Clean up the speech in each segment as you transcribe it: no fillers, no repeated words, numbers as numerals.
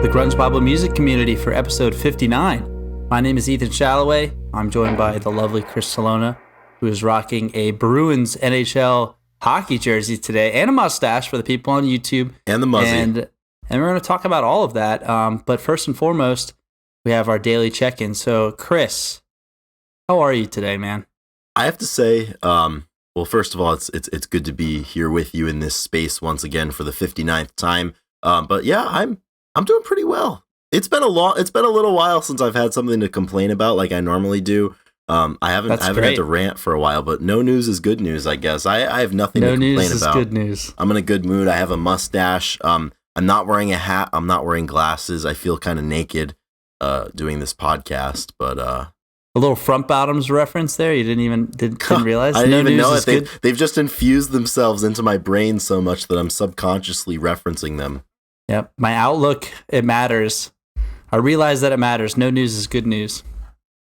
Grunge Bible Music Community for episode 59. My name is Ethan Shalloway. I'm joined by the lovely Chris Salona, who is rocking a Bruins NHL hockey jersey today and a mustache for the people on YouTube. And the muzzy. And we're going to talk about all of that. But first and foremost, we have our daily check-in. So, Chris, how are you today, man? I have to say, well, first of all, it's good to be here with you in this space once again for the 59th time. But yeah, I'm doing pretty well. It's been a little while since I've had something to complain about like I normally do. I haven't had to rant for a while, but no news is good news, I guess. I have nothing to complain about. No news is good news. I'm in a good mood. I have a mustache. I'm not wearing a hat. I'm not wearing glasses. I feel kind of naked doing this podcast, but a little front bottoms reference there. You didn't realize. I didn't even know it. They've just infused themselves into my brain so much that I'm subconsciously referencing them. Yep. My outlook, it matters. I realize that it matters. No news is good news.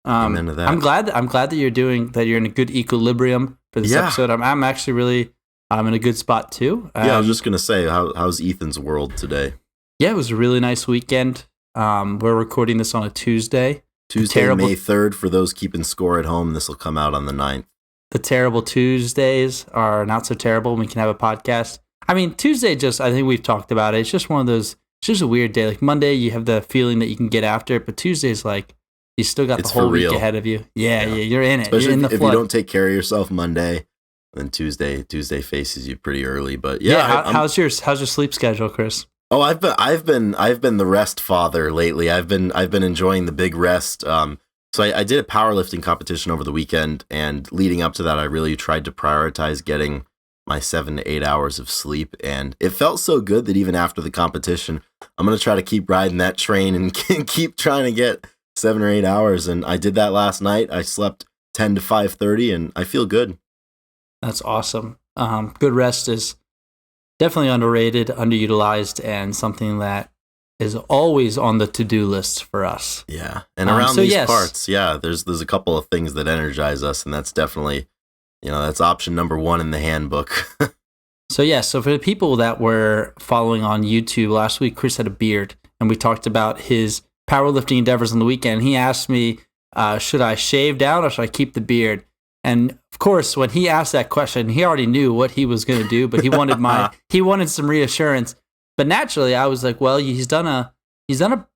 Amen to that. I'm glad that you're in a good equilibrium for this episode. I'm actually really I'm in a good spot too. I was just gonna say, how's Ethan's world today? Yeah, it was a really nice weekend. We're recording this on a Tuesday. May 3rd. For those keeping score at home, this will come out on the 9th. The terrible Tuesdays are not so terrible. We can have a podcast. I mean, Tuesday, I think we've talked about it. It's just one of those, it's just a weird day. Like Monday, you have the feeling that you can get after it, but Tuesday's like, you still got the whole week ahead of you. Yeah, you're in it. Especially you're in the if flood. You don't take care of yourself Monday, then Tuesday faces you pretty early. But how's your sleep schedule, Chris? Oh, I've been the rest father lately. I've been enjoying the big rest. So I did a powerlifting competition over the weekend, and leading up to that, I really tried to prioritize getting my 7 to 8 hours of sleep, and it felt so good that even after the competition, I'm gonna try to keep riding that train and keep trying to get 7 or 8 hours. And I did that last night. I slept 10 to 5:30, and I feel good. That's awesome. Good rest is definitely underrated, underutilized, and something that is always on the to-do list for us. Yeah, and around these parts, there's a couple of things that energize us, and that's definitely, that's option number 1 in the handbook. So for the people that were following on YouTube, last week Chris had a beard, and we talked about his powerlifting endeavors on the weekend. He asked me, should I shave down or should I keep the beard? And of course, when he asked that question, he already knew what he was going to do, but he wanted some reassurance. But naturally, I was like, well, he's done an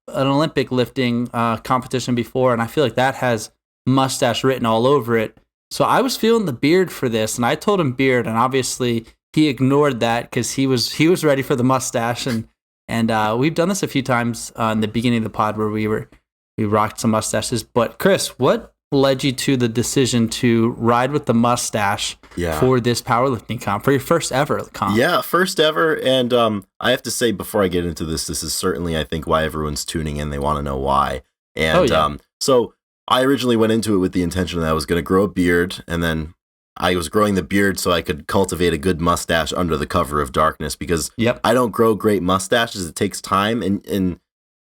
Olympic lifting competition before, and I feel like that has mustache written all over it. So I was feeling the beard for this, and I told him beard, and obviously he ignored that because he was ready for the mustache, and we've done this a few times in the beginning of the pod where we rocked some mustaches. But Chris, what led you to the decision to ride with the mustache for this powerlifting comp, for your first ever comp? Yeah, first ever. And I have to say, before I get into this is certainly, I think, why everyone's tuning in. They want to know why. And so I originally went into it with the intention that I was going to grow a beard, and then I was growing the beard so I could cultivate a good mustache under the cover of darkness, because I don't grow great mustaches. It takes time, and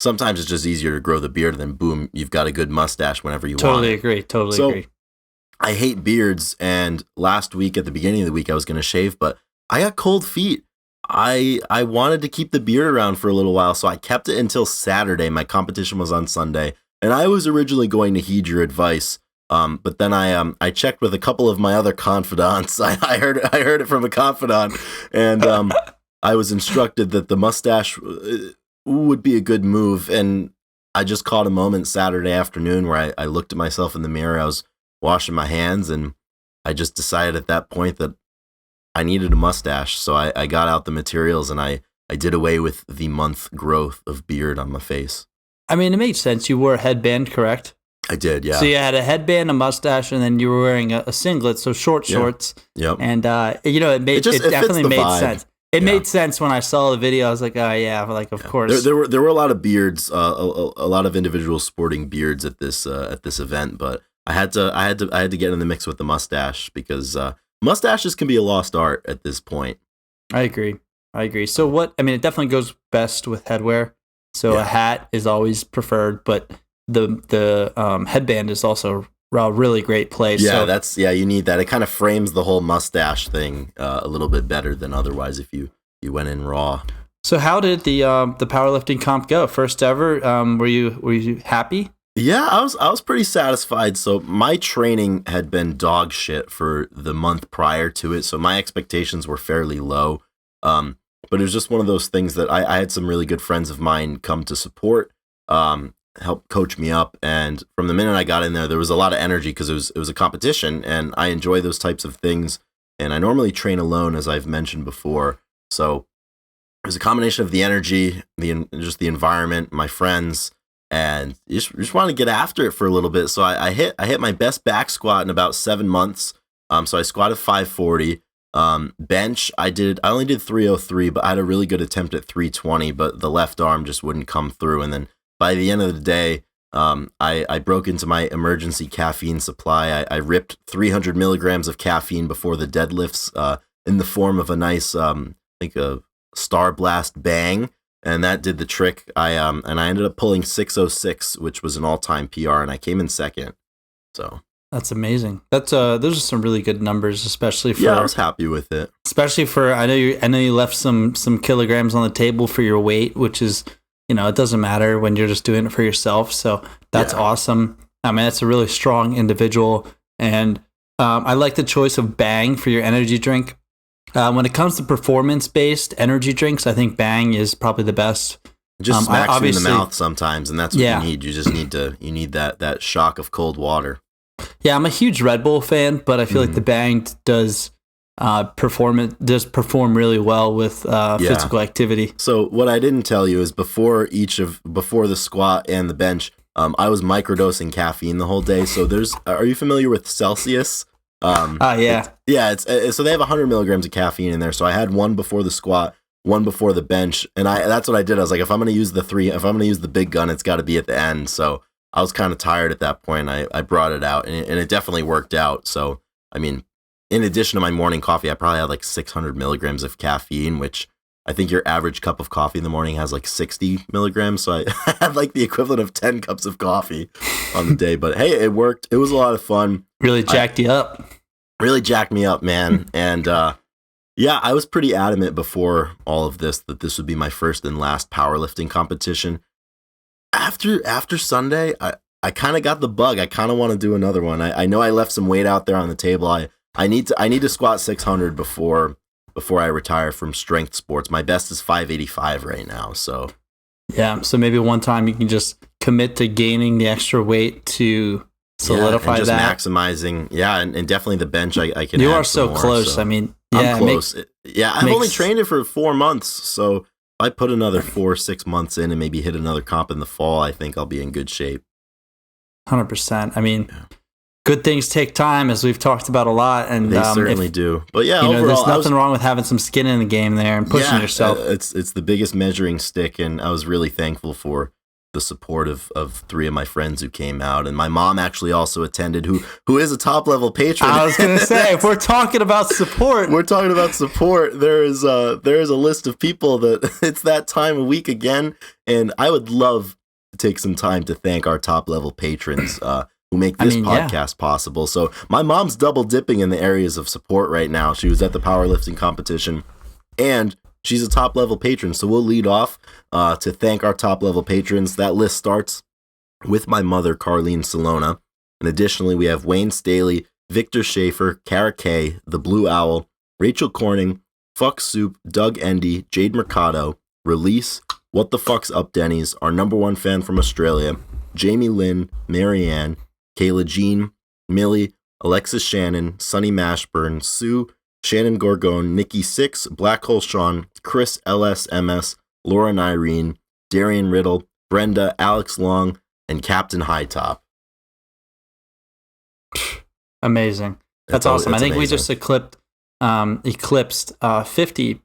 sometimes it's just easier to grow the beard, and then boom, you've got a good mustache whenever you want. Totally agree. I hate beards, and last week at the beginning of the week I was going to shave, but I got cold feet. I wanted to keep the beard around for a little while, so I kept it until Saturday. My competition was on Sunday, and I was originally going to heed your advice, but then I checked with a couple of my other confidants. I heard it from a confidant, and I was instructed that the mustache would be a good move. And I just caught a moment Saturday afternoon where I looked at myself in the mirror. I was washing my hands, and I just decided at that point that I needed a mustache. So I got out the materials, and I did away with the month growth of beard on my face. I mean, it made sense. You wore a headband, correct? I did, yeah. So you had a headband, a mustache, and then you were wearing a singlet, so short shorts. Yep. And it definitely made sense. It made sense when I saw the video. I was like, oh yeah, of course. There were a lot of beards, a lot of individuals sporting beards at this event, but I had to get in the mix with the mustache, because mustaches can be a lost art at this point. I agree. So it definitely goes best with headwear. So a hat is always preferred, but the headband is also a really great place. Yeah, you need that. It kind of frames the whole mustache thing a little bit better than otherwise if you went in raw. So how did the powerlifting comp go? First ever. Were you happy? Yeah, I was pretty satisfied. So my training had been dog shit for the month prior to it, so my expectations were fairly low. But it was just one of those things that I had some really good friends of mine come to support, help coach me up, and from the minute I got in there was a lot of energy because it was a competition, and I enjoy those types of things. And I normally train alone, as I've mentioned before. So it was a combination of the energy, just the environment, my friends. And you just want to get after it for a little bit. So I hit my best back squat in about 7 months. So I squatted 540. Bench, I only did 303, but I had a really good attempt at 320, but the left arm just wouldn't come through. And then by the end of the day, I broke into my emergency caffeine supply. I ripped 300 milligrams of caffeine before the deadlifts in the form of a nice, like a Star Blast Bang. And that did the trick. I ended up pulling 606, which was an all-time PR, and I came in second. So that's amazing. Those are some really good numbers, especially for. Yeah, I was happy with it. Especially for I know you left some kilograms on the table for your weight, which is it doesn't matter when you're just doing it for yourself. So that's awesome. I mean, that's a really strong individual, and I like the choice of Bang for your energy drink. When it comes to performance-based energy drinks, I think Bang is probably the best. It just smacks you in the mouth sometimes, and that's what you need. You just need that shock of cold water. Yeah, I'm a huge Red Bull fan, but I feel like the Bang does perform really well with physical activity. So what I didn't tell you is before the squat and the bench, I was microdosing caffeine the whole day. So are you familiar with Celsius? So they have 100 milligrams of caffeine in there. So I had one before the squat, one before the bench, and that's what I did. I was like, if I'm going to use the big gun, it's got to be at the end. So I was kind of tired at that point. I brought it out, and it definitely worked out. So I mean, in addition to my morning coffee, I probably had like 600 milligrams of caffeine, which I think your average cup of coffee in the morning has like 60 milligrams. So I had like the equivalent of 10 cups of coffee on the day. But hey, it worked. It was a lot of fun. Really jacked you up. Really jacked me up, man. And I was pretty adamant before all of this that this would be my first and last powerlifting competition. After Sunday, I kind of got the bug. I kind of want to do another one. I know I left some weight out there on the table. I need to squat 600 before I retire from strength sports. My best is 585 right now. So so maybe one time you can just commit to gaining the extra weight to solidify and just that. Maximizing. And definitely the bench. I can. You are so close. So. I mean, I'm close. I've only trained it for 4 months, so if I put another 4-6 months in and maybe hit another comp in the fall, I think I'll be in good shape. 100%. I mean, good things take time, as we've talked about a lot, and they certainly do. But overall, there's nothing wrong with having some skin in the game there and pushing yourself. It's the biggest measuring stick, and I was really thankful for the support of 3 of my friends who came out, and my mom actually also attended, who is a top level patron. I was going to say, if we're talking about support, there is a list of people that it's that time of week again, and I would love to take some time to thank our top level patrons who make this podcast possible. So my mom's double dipping in the areas of support right now. She was at the powerlifting competition, and she's a top level patron. So we'll lead off to thank our top level patrons. That list starts with my mother, Carlene Salona. And additionally, we have Wayne Staley, Victor Schaefer, Kara Kay, The Blue Owl, Rachel Corning, Fuck Soup, Doug Endy, Jade Mercado, Release, What the Fuck's Up Denny's, our number 1 fan from Australia, Jamie Lynn, Marianne, Kayla Jean, Millie, Alexis Shannon, Sunny Mashburn, Sue, Shannon Gorgon, Nikki Six, Black Hole Sean, Chris LSMS, Lauren Irene, Darian Riddle, Brenda, Alex Long, and Captain Hightop. Amazing. That's awesome. I think amazing. We just eclipsed 50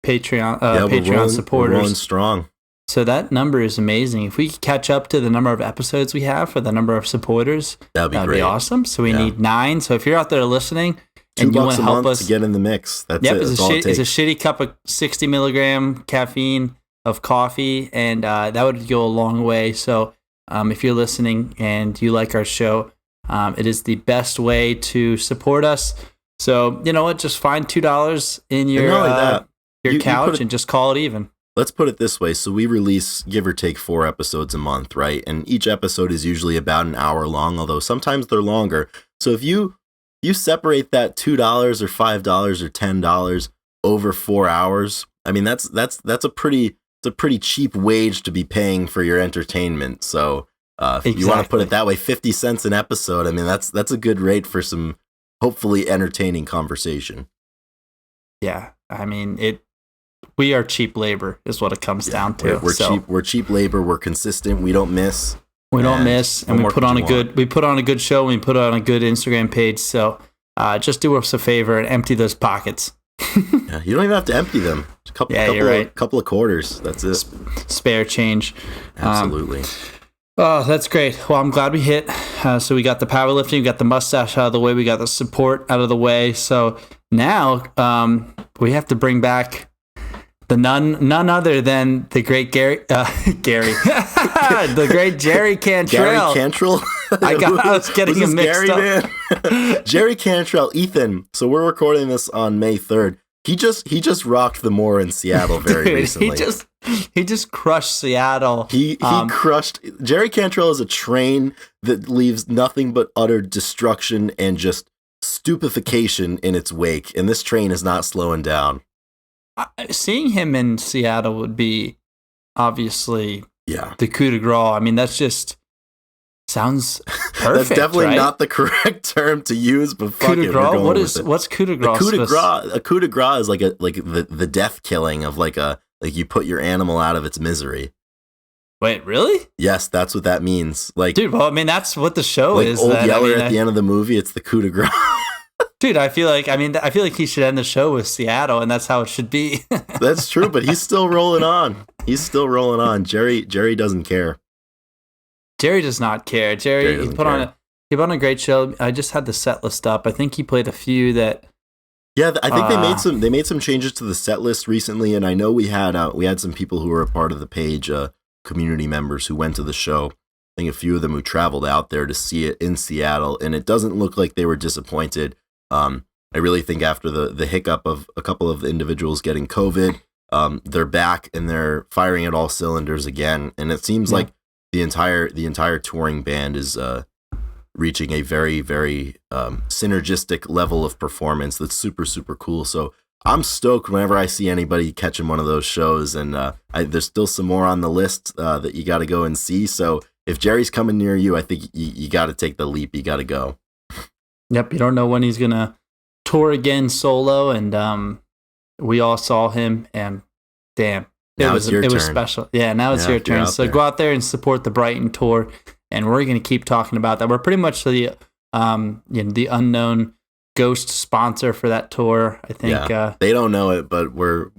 Patreon supporters. We're rolling strong. So that number is amazing. If we could catch up to the number of episodes we have for the number of supporters, that'd be awesome. So we need 9. So if you're out there listening and you want to help us to get in the mix, that's it. It's a shitty cup of 60 milligram caffeine of coffee, and that would go a long way. So if you're listening and you like our show, it is the best way to support us. So you know what? Just find $2 in your couch and just call it even. let's put it this way. So we release, give or take, 4 episodes a month, right? And each episode is usually about an hour long, although sometimes they're longer. So if you separate that $2 or $5 or $10 over 4 hours, I mean, that's a pretty cheap wage to be paying for your entertainment. So if you want to put it that way, 50 cents an episode, I mean, that's a good rate for some hopefully entertaining conversation. Yeah, I mean, we are cheap labor is what it comes down to. We're cheap labor. We're consistent. We don't miss. We don't miss, and we put on a good show. And we put on a good Instagram page. So just do us a favor and empty those pockets. Yeah, you don't even have to empty them. Couple of quarters. That's it. Spare change. Absolutely. Oh, that's great. Well, I'm glad we hit. So we got the powerlifting, we got the mustache out of the way, we got the support out of the way. So now we have to bring back the none other than the great Gary, the great Jerry Cantrell. Gary Cantrell? I was getting him mixed up. Man? Jerry Cantrell, Ethan. So we're recording this on May 3rd. He just rocked the Moore in Seattle very recently. He just crushed Seattle. He crushed. Jerry Cantrell is a train that leaves nothing but utter destruction and just stupefaction in its wake. And this train is not slowing down. Seeing him in Seattle would be obviously the coup de grace. I mean, that's just sounds perfect. That's definitely right? not the correct term to use, but fuck it, we're going with it. What's coup de grace? A coup de grace is like the death killing of like you put your animal out of its misery. Wait, really? Yes, that's what that means. Like, dude, well, I mean, that's what the show is. Old Yeller at the end of the movie, it's the coup de grace. Dude, I feel like he should end the show with Seattle, and that's how it should be. That's true, but he's still rolling on. Jerry doesn't care. Jerry does not care. Jerry put on a great show. I just had the set list up. I think he played a few that. Yeah, I think they made some changes to the set list recently, and I know we had some people who were a part of the page, community members who went to the show. I think a few of them who traveled out there to see it in Seattle, and it doesn't look like they were disappointed. I really think after the hiccup of a couple of the individuals getting COVID, they're back and they're firing at all cylinders again. And it seems like the entire touring band is reaching a very, very synergistic level of performance that's super, super cool. So I'm stoked whenever I see anybody catching one of those shows. And there's still some more on the list that you got to go and see. So if Jerry's coming near you, I think you got to take the leap. You got to go. Yep, you don't know when he's gonna tour again solo, and we all saw him, and damn, it was special. Yeah, now it's your turn. So go out there and support the Brighton tour, and we're gonna keep talking about that. We're pretty much the unknown ghost sponsor for that tour. I think they don't know it, but we're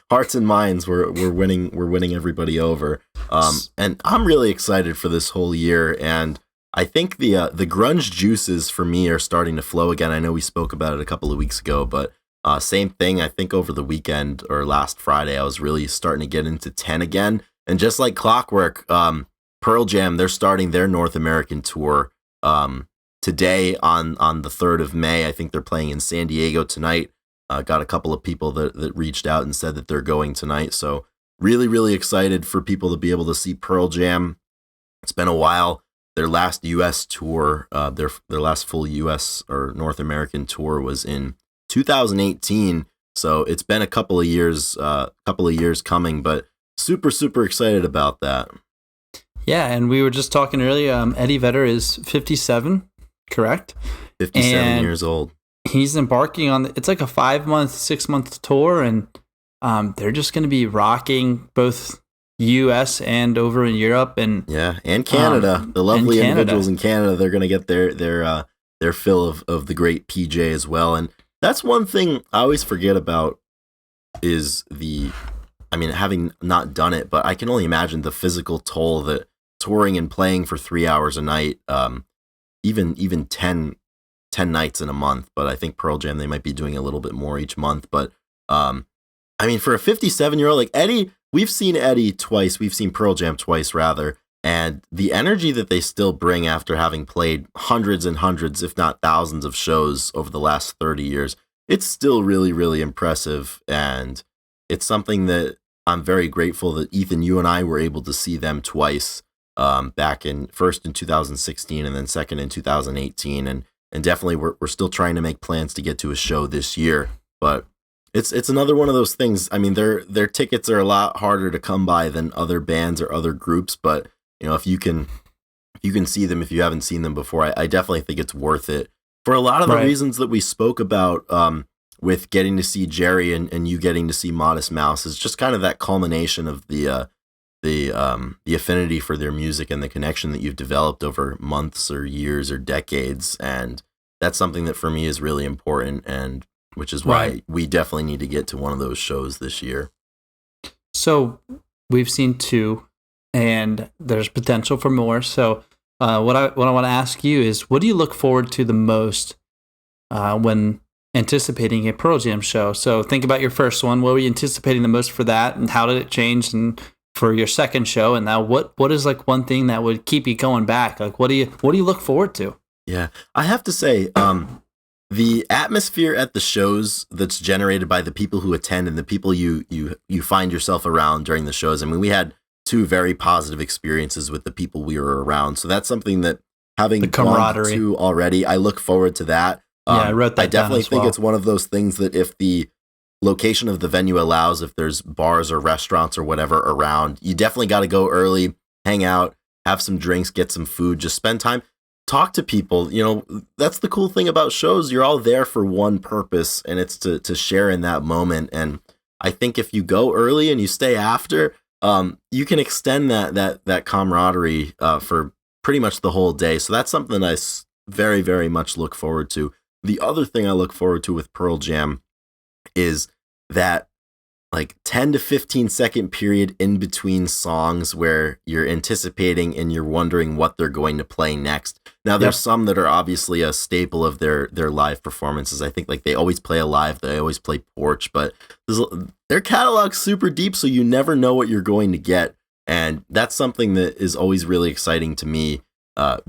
hearts and minds. We're winning everybody over, and I'm really excited for this whole year. And I think the grunge juices for me are starting to flow again. I know we spoke about it a couple of weeks ago, but same thing. I think over the weekend or last Friday, I was really starting to get into 10 again. And just like clockwork, Pearl Jam, they're starting their North American tour today on the 3rd of May. I think they're playing in San Diego tonight. Got a couple of people that reached out and said that they're going tonight. So really, really excited for people to be able to see Pearl Jam. It's been a while. Their last U.S. tour, their last full U.S. or North American tour was in 2018. So it's been a couple of years coming, but super, super excited about that. Yeah, and we were just talking earlier. Eddie Vedder is 57, correct? 57 years old. He's embarking on it's like a 5-month, 6-month tour, and they're just going to be rocking both U.S. and over in Europe and Canada. The lovely individuals in Canada, they're going to get their fill of the great PJ as well. And that's one thing I always forget about is having not done it, but I can only imagine the physical toll that touring and playing for 3 hours a night, even 10 nights in a month. But I think Pearl Jam, they might be doing a little bit more each month. But for a 57-year-old like Eddie, we've seen Eddie twice. We've seen Pearl Jam twice, rather. And the energy that they still bring after having played hundreds and hundreds, if not thousands of shows over the last 30 years, it's still really, really impressive. And it's something that I'm very grateful that Ethan, you and I were able to see them twice, back in first in 2016 and then second in 2018. And definitely we're still trying to make plans to get to a show this year. But it's another one of those things. I mean, their tickets are a lot harder to come by than other bands or other groups. But, if you can see them, if you haven't seen them before, I definitely think it's worth it for a lot of the reasons that we spoke about, with getting to see Jerry and you getting to see Modest Mouse. Is just kind of that culmination of the affinity for their music and the connection that you've developed over months or years or decades. And that's something that for me is really important, and which is why we definitely need to get to one of those shows this year. So we've seen 2, and there's potential for more. So what I want to ask you is, what do you look forward to the most when anticipating a Pearl Jam show? So think about your first one. What were you anticipating the most for that, and how did it change? And for your second show, and now what is like one thing that would keep you going back? Like, what do you look forward to? Yeah, I have to say, the atmosphere at the shows that's generated by the people who attend and the people you find yourself around during the shows. I mean, we had 2 very positive experiences with the people we were around. So that's something that, having the camaraderie gone to already, I look forward to that. I wrote that I definitely down as think well. it's one of those things that if the location of the venue allows, if there's bars or restaurants or whatever around, you definitely got to go early, hang out, have some drinks, get some food, just spend time, talk to people. That's the cool thing about shows. You're all there for one purpose, and it's to share in that moment. And I think if you go early and you stay after, you can extend that camaraderie for pretty much the whole day. So that's something that I very, very much look forward to. The other thing I look forward to with Pearl Jam is that like 10 to 15 second period in between songs where you're anticipating and you're wondering what they're going to play next. Now there's some that are obviously a staple of their live performances. I think like they always play Alive, they always play Porch, but their catalog's super deep, so you never know what you're going to get. And that's something that is always really exciting to me,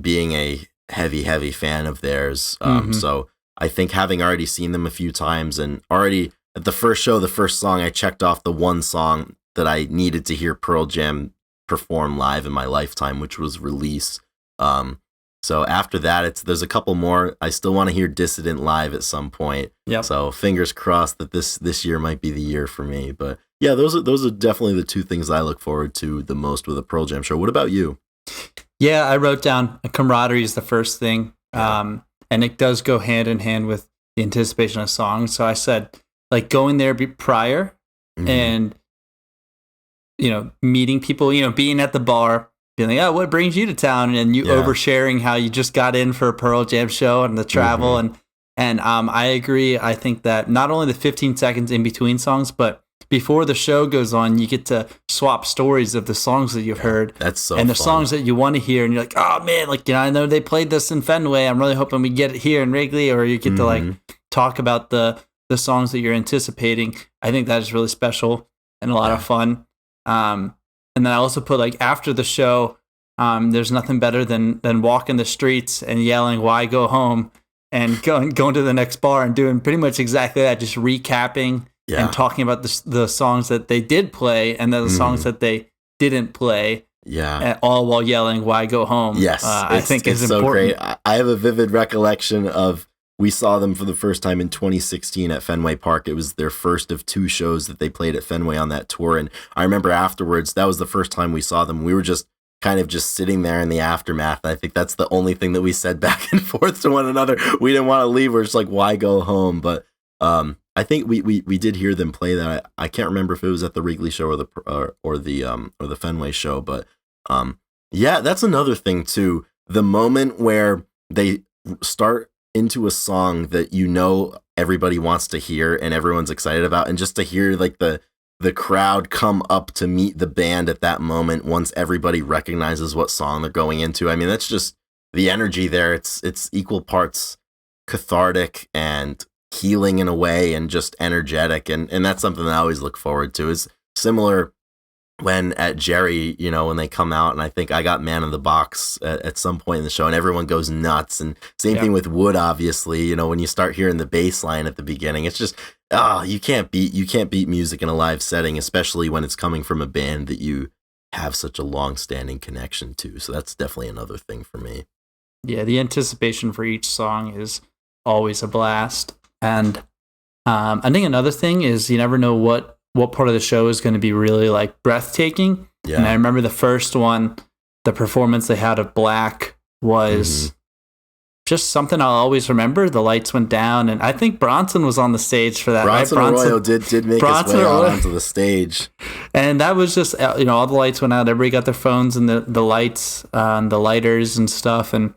being a heavy fan of theirs. So I think having already seen them a few times, and already at the first show, the first song, I checked off the one song that I needed to hear Pearl Jam perform live in my lifetime, which was Release. So after that, there's a couple more. I still want to hear Dissident live at some point. So fingers crossed that this year might be the year for me. But yeah, those are definitely the 2 things I look forward to the most with a Pearl Jam show. What about you? Yeah, I wrote down camaraderie is the first thing. And it does go hand in hand with the anticipation of songs. So I said, like, going there prior and, meeting people, being at the bar, being like, oh, what brings you to town? And you oversharing how you just got in for a Pearl Jam show and the travel. And I agree. I think that not only the 15 seconds in between songs, but before the show goes on, you get to swap stories of the songs that you've heard. That's so and the fun. Songs that you want to hear. And you're like, oh man, like, I know they played this in Fenway. I'm really hoping we get it here in Wrigley. Or you get to like talk about the songs that you're anticipating. I think that is really special and a lot of fun. And then I also put like after the show, there's nothing better than walking the streets and yelling, why go home? And going to the next bar and doing pretty much exactly that, just recapping and talking about the songs that they did play and then the songs that they didn't play. All while yelling, why go home? Yes. I think it's is so important. Great. I have a vivid recollection of, we saw them for the first time in 2016 at Fenway Park. It was their first of 2 shows that they played at Fenway on that tour. And I remember afterwards, that was the first time we saw them. We were just kind of just sitting there in the aftermath. I think that's the only thing that we said back and forth to one another. We didn't want to leave. We're just like, why go home? But I think we did hear them play that. I can't remember if it was at the Wrigley show or the Fenway show. But that's another thing too. The moment where they start into a song that everybody wants to hear and everyone's excited about, and just to hear like the crowd come up to meet the band at that moment once everybody recognizes what song they're going into. I mean, that's just the energy there. It's equal parts cathartic and healing in a way, and just energetic, and that's something that I always look forward to. Is similar when at Jerry, when they come out, and I think I got Man in the Box at some point in the show, and everyone goes nuts. And same thing with Wood, obviously. When you start hearing the bass line at the beginning, it's just you can't beat music in a live setting, especially when it's coming from a band that you have such a long-standing connection to. So that's definitely another thing for me. Yeah, the anticipation for each song is always a blast. And I think another thing is you never know what part of the show is going to be really like breathtaking. Yeah. And I remember the first one, the performance they had of Black was just something I'll always remember. The lights went down, and I think Bronson was on the stage for that. Bronson Arroyo did make his way out onto the stage. And that was just, all the lights went out. Everybody got their phones and the lights, and the lighters and stuff. And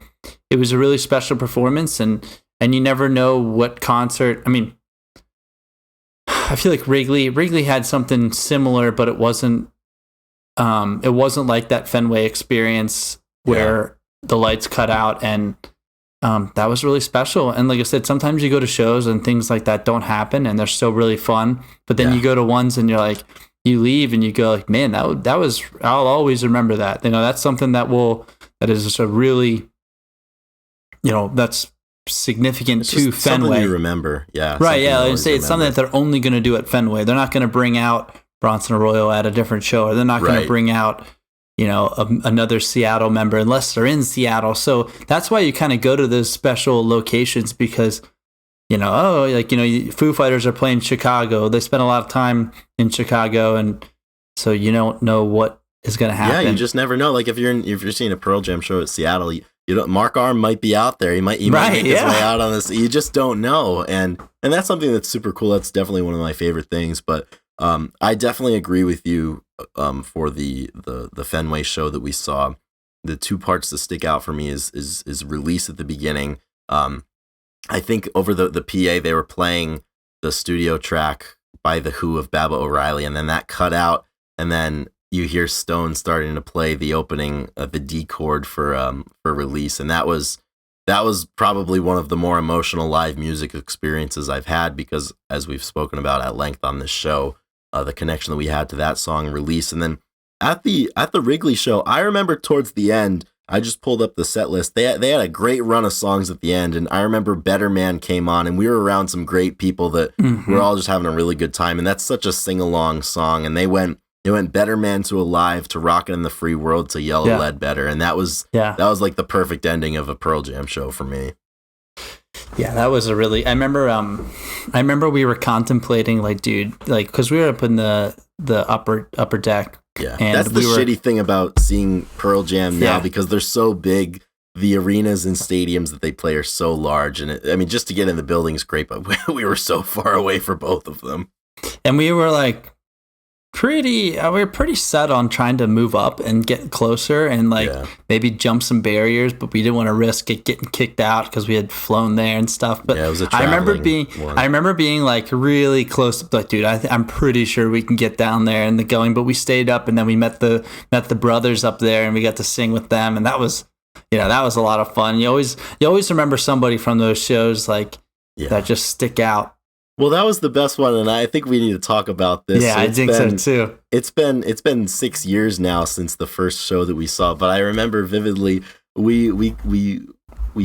it was a really special performance. And you never know what concert. I mean, I feel like Wrigley had something similar, but it wasn't like that Fenway experience where the lights cut out, and that was really special. And like I said, sometimes you go to shows and things like that don't happen, and they're still really fun. But then you go to ones and you're like, you leave and you go like, man, that was, I'll always remember that. That's something that is just a really, that's significant to Fenway. Something you remember, right? Yeah, like I say, it's something that they're only going to do at Fenway. They're not going to bring out Bronson Arroyo at a different show, or they're not going to bring out, another Seattle member unless they're in Seattle. So that's why you kind of go to those special locations because, Foo Fighters are playing Chicago. They spend a lot of time in Chicago, and so you don't know what is going to happen. Yeah, you just never know. Like if you're seeing a Pearl Jam show at Seattle. Mark Arm might be out there. He might make his way out on this. You just don't know, and that's something that's super cool. That's definitely one of my favorite things. But I definitely agree with you. For the Fenway show that we saw, the two parts that stick out for me is Release at the beginning. I think over the PA they were playing the studio track by The Who of Baba O'Reilly, and then that cut out, and then you hear Stone starting to play the opening of the D chord for Release, and that was probably one of the more emotional live music experiences I've had, because as we've spoken about at length on this show, the connection that we had to that song Release. And then at the Wrigley show, I remember towards the end, I just pulled up the set list. They had a great run of songs at the end, and I remember Better Man came on, and we were around some great people that were all just having a really good time, and that's such a sing-along song. And they went Better Man to Alive to Rockin' in the Free World to Yellow Lead Better, and that was like the perfect ending of a Pearl Jam show for me. Yeah, that was a really. I remember we were contemplating, like, dude, like, because we were up in the upper deck. Yeah, and that's the shitty thing about seeing Pearl Jam now, because they're so big. The arenas and stadiums that they play are so large, and just to get in the building is great, but we were so far away for both of them. And we were like we were pretty set on trying to move up and get closer and maybe jump some barriers, but we didn't want to risk it getting kicked out because we had flown there and stuff. But it was I remember being like really close to, like, dude, I'm pretty sure we can get down there and going, but we stayed up, and then we met the brothers up there, and we got to sing with them, and that was a lot of fun. You always remember somebody from those shows that just stick out. Well, that was the best one, and I think we need to talk about this. Yeah, I think so too. It's been 6 years now since the first show that we saw, but I remember vividly we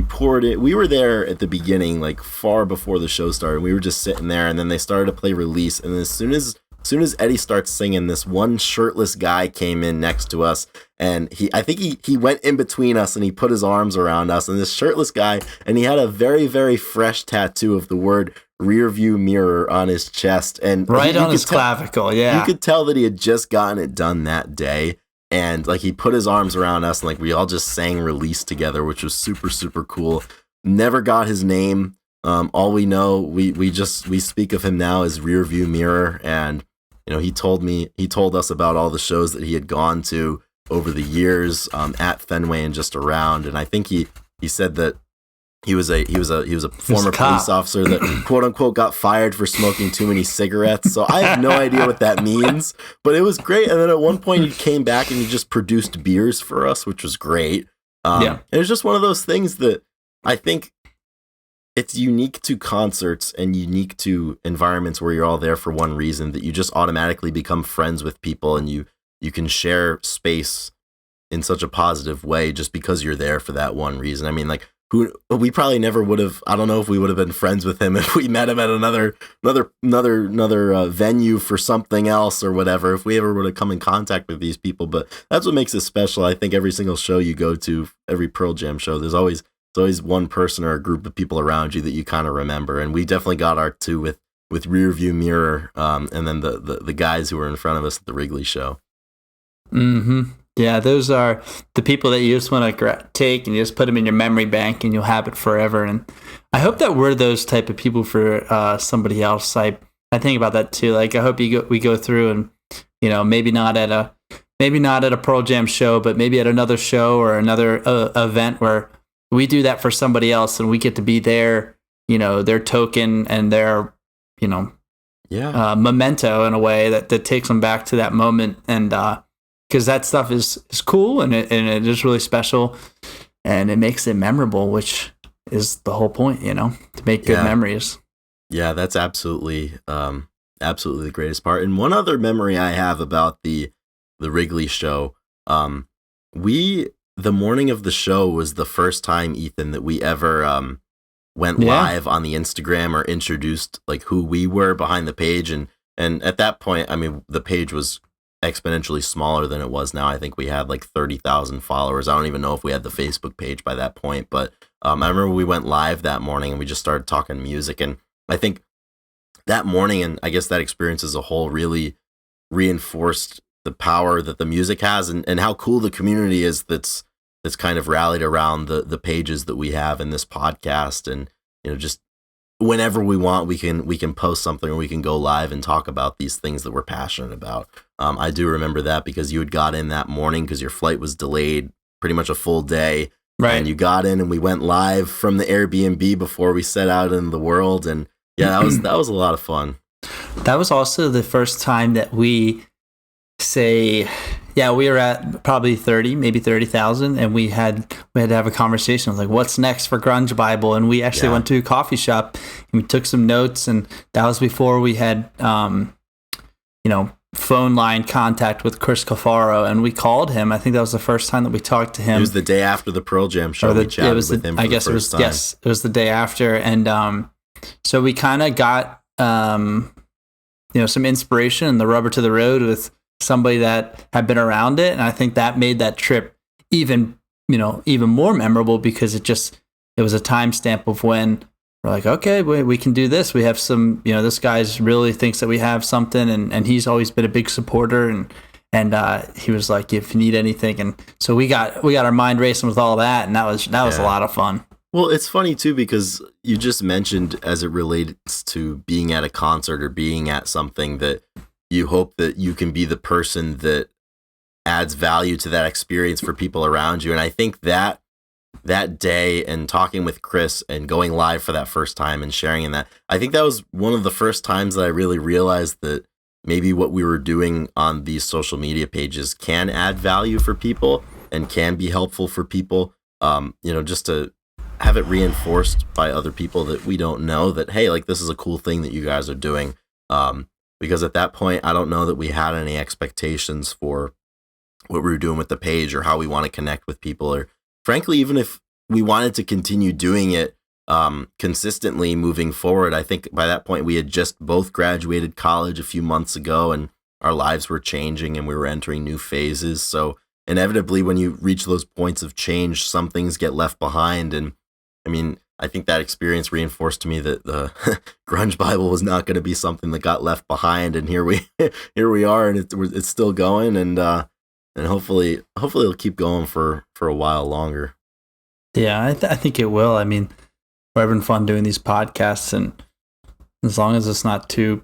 poured it. We were there at the beginning, like far before the show started. We were just sitting there, and then they started to play Release, and as soon as Eddie starts singing, this one shirtless guy came in next to us, and I think he went in between us, and he put his arms around us, and this shirtless guy, and he had a very, very fresh tattoo of the word rear view mirror on his chest, and on his clavicle. Yeah, you could tell that he had just gotten it done that day, and like he put his arms around us, and like we all just sang Release together, which was super, super cool. Never got his name. All we know, we speak of him now as rear view mirror, and he told us about all the shows that he had gone to over the years at Fenway and just around, and I think he said that he was a former police officer that quote unquote got fired for smoking too many cigarettes. So I have no idea what that means, but it was great. And then at one point he came back and he just produced beers for us, which was great. And it was just one of those things that I think it's unique to concerts and unique to environments where you're all there for one reason, that you just automatically become friends with people, and you you can share space in such a positive way just because you're there for that one reason. I mean, like, we probably never would have. I don't know if we would have been friends with him if we met him at another venue for something else or whatever. If we ever would have come in contact with these people, but that's what makes it special. I think every single show you go to, every Pearl Jam show, there's always one person or a group of people around you that you kind of remember. And we definitely got our two with Rearview Mirror, and then the guys who were in front of us at the Wrigley show. Mm-hmm. Yeah, those are the people that you just want to take and you just put them in your memory bank and you'll have it forever. And I hope that we're those type of people for somebody else. I think about that too. Like, I hope we go through and, you know, maybe not at a Pearl Jam show, but maybe at another show or another event where we do that for somebody else and we get to be their, you know, their token and their, you know, memento in a way that takes them back to that moment. And, because that stuff is cool and it is really special and it makes it memorable, which is the whole point, you know, to make good memories. Yeah, that's absolutely the greatest part. And one other memory I have about the Wrigley show, the morning of the show was the first time, Ethan, that we ever went live on the Instagram or introduced like who we were behind the page. And at that point, I mean, the page was exponentially smaller than it was now. I think we had like 30,000 followers. I don't even know if we had the Facebook page by that point, but I remember we went live that morning and we just started talking music. And I think that morning, and I guess that experience as a whole, really reinforced the power that the music has and how cool the community is that's kind of rallied around the pages that we have in this podcast. And, you know, just whenever we want, we can post something or we can go live and talk about these things that we're passionate about. I do remember that because you had got in that morning because your flight was delayed pretty much a full day. Right. And you got in and we went live from the Airbnb before we set out in the world. And yeah, that was a lot of fun. That was also the first time that we we were at probably 30,000 and we had to have a conversation like, what's next for Grunge Bible? And we actually went to a coffee shop and we took some notes, and that was before we had, phone line contact with Chris Cafaro, and we called him. I think that was the first time that we talked to him. It was the day after the Pearl Jam show. We chatted with him for the first time. Yes, it was the day after. And so we kind of got, some inspiration and the rubber to the road with somebody that had been around it. And I think that made that trip even more memorable because it was a timestamp of when we're like, okay, we can do this. We have some, this guy's really thinks that we have something, and he's always been a big supporter, and he was like, if you need anything. And so we got our mind racing with all that, and that was a lot of fun. Well, it's funny too, because you just mentioned as it relates to being at a concert or being at something that you hope that you can be the person that adds value to that experience for people around you. And I think that day and talking with Chris and going live for that first time and sharing in that, I think that was one of the first times that I really realized that maybe what we were doing on these social media pages can add value for people and can be helpful for people. Just to have it reinforced by other people that we don't know that, hey, like, this is a cool thing that you guys are doing. Because at that point, I don't know that we had any expectations for what we were doing with the page or how we want to connect with people, or frankly, even if we wanted to continue doing it consistently moving forward. I think by that point we had just both graduated college a few months ago and our lives were changing and we were entering new phases. So inevitably, when you reach those points of change, some things get left behind. And I mean, I think that experience reinforced to me that the Grunge Bible was not going to be something that got left behind. And here we are, and it's still going, and hopefully it'll keep going for a while longer. Yeah, I think it will. I mean, we're having fun doing these podcasts, and as long as it's not too,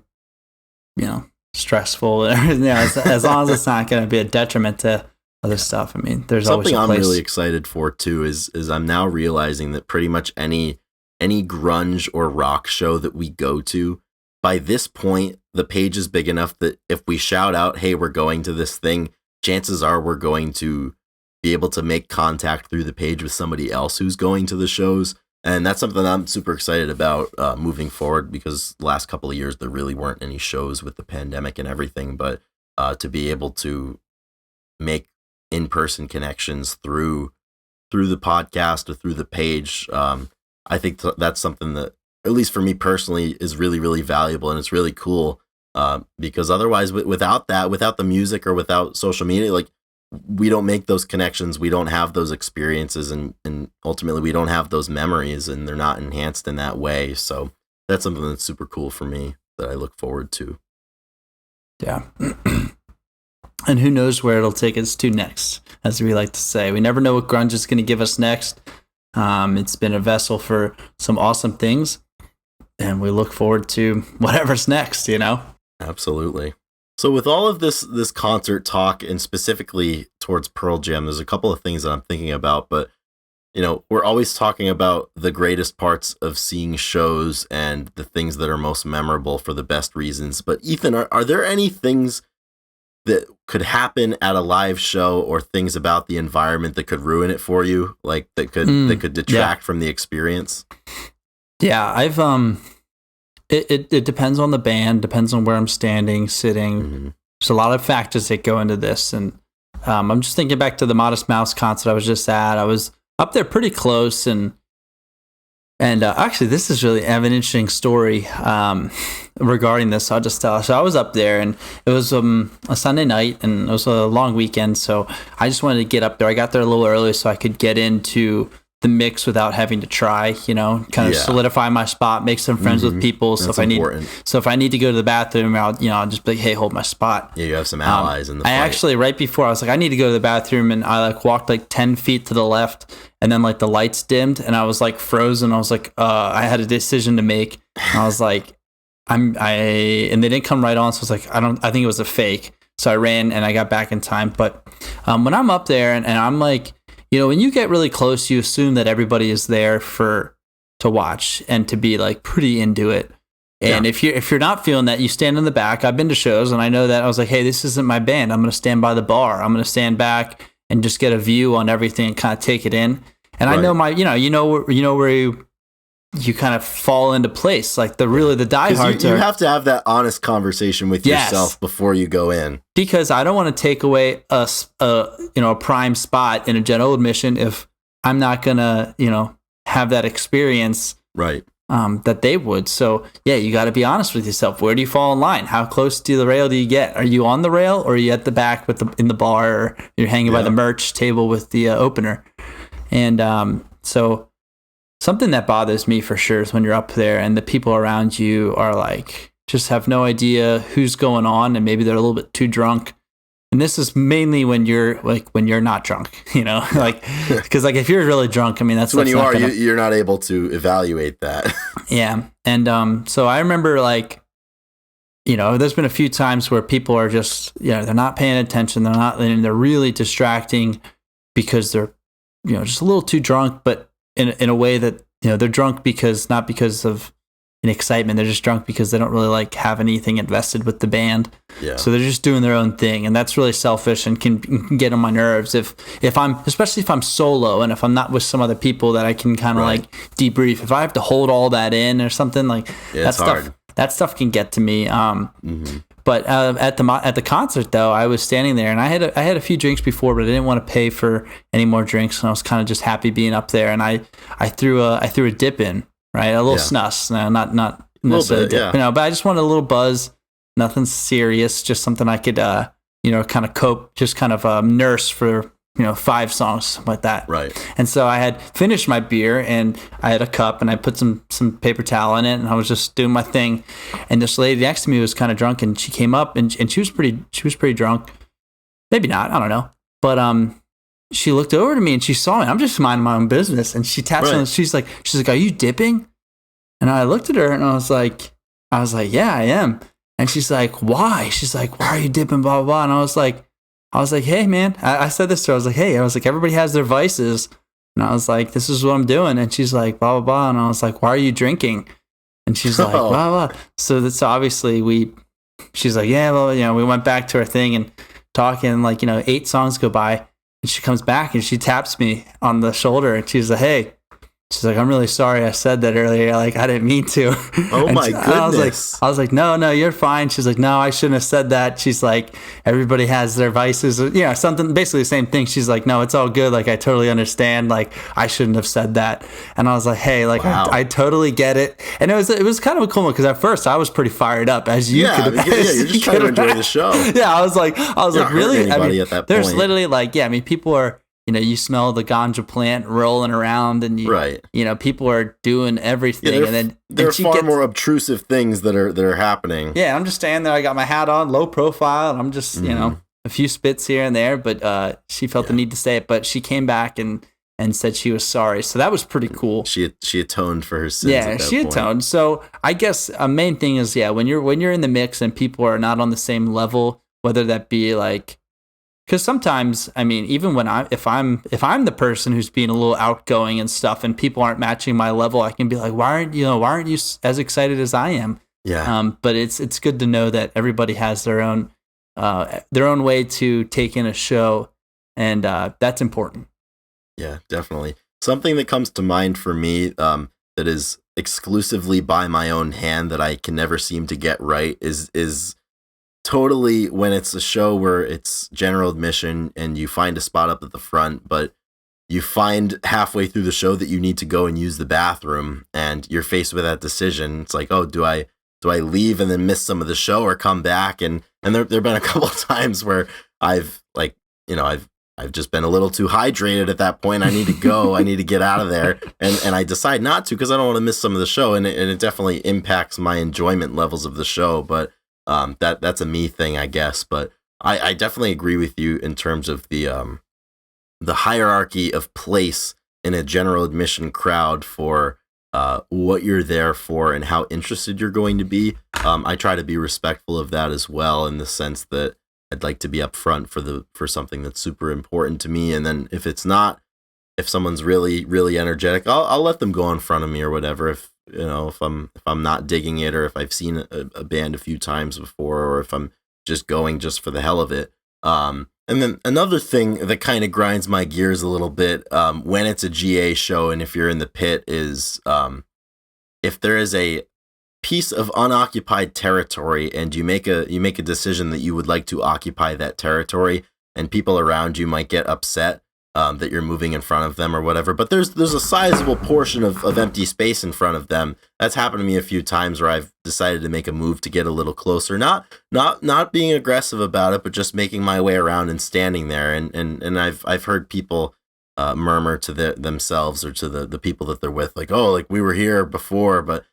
stressful, as long as it's not going to be a detriment to other stuff. I mean, there's something always a place. I'm really excited for too is I'm now realizing that pretty much any grunge or rock show that we go to, by this point, the page is big enough that if we shout out, hey, we're going to this thing, chances are we're going to be able to make contact through the page with somebody else who's going to the shows. And that's something I'm super excited about moving forward, because the last couple of years, there really weren't any shows with the pandemic and everything. But to be able to make in-person connections through the podcast or through the page. I think that's something that, at least for me personally, is really, really valuable, and it's really cool. Because otherwise, without the music or without social media, like, we don't make those connections, we don't have those experiences, and ultimately we don't have those memories, and they're not enhanced in that way. So that's something that's super cool for me that I look forward to. Yeah. And who knows where it'll take us to next, as we like to say. We never know what grunge is going to give us next. It's been a vessel for some awesome things, and we look forward to whatever's next, you know? Absolutely. So with all of this concert talk, and specifically towards Pearl Jam, there's a couple of things that I'm thinking about. But, you know, we're always talking about the greatest parts of seeing shows and the things that are most memorable for the best reasons. But Ethan, are there any things that could happen at a live show, or things about the environment that could ruin it for you, like that could detract from the experience? Yeah, I've It depends on the band, depends on where I'm standing, sitting. Mm-hmm. There's a lot of factors that go into this. And I'm just thinking back to the Modest Mouse concert I was just at. I was up there pretty close. And actually, this is really, I have an interesting story regarding this. So I'll just tell. So I was up there, and it was a Sunday night, and it was a long weekend. So I just wanted to get up there. I got there a little early so I could get into the mix without having to try, you know, kind of solidify my spot, make some friends with people. So That's if I need to go to the bathroom, I'll just be like, hey, hold my spot. Yeah, you have some allies in the fight. I actually, right before, I was like, I need to go to the bathroom, and I like walked like 10 feet to the left, and then like the lights dimmed, and I was like frozen. I was like, I had a decision to make. And I was like, and they didn't come right on. So I was like, I think it was a fake. So I ran and I got back in time. But when I'm up there and I'm like, you know, when you get really close, you assume that everybody is there to watch and to be like pretty into it. And if you're not feeling that, you stand in the back. I've been to shows, and I know that. I was like, hey, this isn't my band. I'm going to stand by the bar. I'm going to stand back and just get a view on everything and kind of take it in. And I know where you kind of fall into place. Like the diehards you have to have that honest conversation with yourself before you go in. Because I don't want to take away a prime spot in a general admission if I'm not gonna, have that experience right that they would. So yeah, you got to be honest with yourself. Where do you fall in line? How close to the rail do you get? Are you on the rail, or are you at the back in the bar, or you're hanging by the merch table with the opener? And so something that bothers me for sure is when you're up there and the people around you are like, just have no idea who's going on, and maybe they're a little bit too drunk. And this is mainly when you're not drunk, like, because like if you're really drunk, I mean, that's when you're not able to evaluate that. Yeah. And so I remember, like, there's been a few times where people are just, they're not paying attention. They're really distracting because they're, just a little too drunk, but in a way that, they're drunk not because of an excitement. They're just drunk because they don't really like have anything invested with the band. Yeah. So they're just doing their own thing. And that's really selfish and can get on my nerves especially if I'm solo and if I'm not with some other people that I can kind of like debrief. If I have to hold all that in or something, like that stuff can get to me. But at the concert though, I was standing there and I had a few drinks before, but I didn't want to pay for any more drinks, and I was kind of just happy being up there. And I threw a dip in, right, a little snus, no, not necessarily dip, but I just wanted a little buzz, nothing serious, just something I could kind of cope, just kind of nurse for 5 songs, something like that. Right. And so I had finished my beer and I had a cup and I put some paper towel in it and I was just doing my thing. And this lady next to me was kind of drunk and she came up and she was pretty drunk. Maybe not, I don't know. But she looked over to me and she saw me. I'm just minding my own business. And she taps me. She's like, are you dipping? And I looked at her and I was like, yeah, I am. And she's like, why? She's like, why are you dipping? Blah, blah, blah. And I was like, hey, man, I said this to her. I was like, everybody has their vices. And I was like, this is what I'm doing. And she's like, blah, blah, blah. And I was like, why are you drinking? And she's like, blah, blah. So obviously she's like, yeah, well, we went back to our thing and talking, and like, 8 songs go by and she comes back and she taps me on the shoulder and she's like, hey, She's like, I'm really sorry I said that earlier. Like, I didn't mean to. Oh my goodness. I was like, no, you're fine. She's like, no, I shouldn't have said that. She's like, everybody has their vices. Something basically the same thing. She's like, no, it's all good. Like, I totally understand. Like, I shouldn't have said that. And I was like, hey, like, Wow. I totally get it. And it was kind of a cool one because at first I was pretty fired up, as you could. You're just trying to enjoy the show. Yeah, I was like, really? I mean, at that there's point. literally like, people are. You smell the ganja plant rolling around, and people are doing everything, and then there are far more obtrusive things that are happening. Yeah, I'm just standing there. I got my hat on, low profile, and I'm just a few spits here and there. But she felt the need to say it, but she came back and said she was sorry. So that was pretty cool. She atoned for her sins. Yeah, she atoned. So I guess a main thing is when you're in the mix and people are not on the same level, whether that be like. Because sometimes, I mean, even when if I'm the person who's being a little outgoing and stuff, and people aren't matching my level, I can be like, why aren't you as excited as I am? Yeah. But it's good to know that everybody has their own way to take in a show, and that's important. Yeah, definitely. Something that comes to mind for me that is exclusively by my own hand that I can never seem to get right is totally when it's a show where it's general admission and you find a spot up at the front, but you find halfway through the show that you need to go and use the bathroom, and you're faced with that decision. It's like, oh, do I leave and then miss some of the show, or come back? And there've been a couple of times where I've just been a little too hydrated at that point. I need to go. I need to get out of there, and I decide not to because I don't want to miss some of the show, and it definitely impacts my enjoyment levels of the show. But that's a me thing, I guess. But I definitely agree with you in terms of the hierarchy of place in a general admission crowd for what you're there for and how interested you're going to be. I try to be respectful of that as well, in the sense that I'd like to be upfront for something that's super important to me. And then if someone's really, really energetic, I'll let them go in front of me or whatever. If I'm not digging it, or if I've seen a band a few times before, or if I'm just going just for the hell of it. And then another thing that kind of grinds my gears a little bit when it's a GA show, and if you're in the pit, is if there is a piece of unoccupied territory and you make a decision that you would like to occupy that territory, and people around you might get upset that you're moving in front of them or whatever, but there's a sizable portion of empty space in front of them. That's happened to me a few times where I've decided to make a move to get a little closer, not being aggressive about it, but just making my way around and standing there. And I've heard people murmur to themselves or to the people that they're with, like, oh, like we were here before, but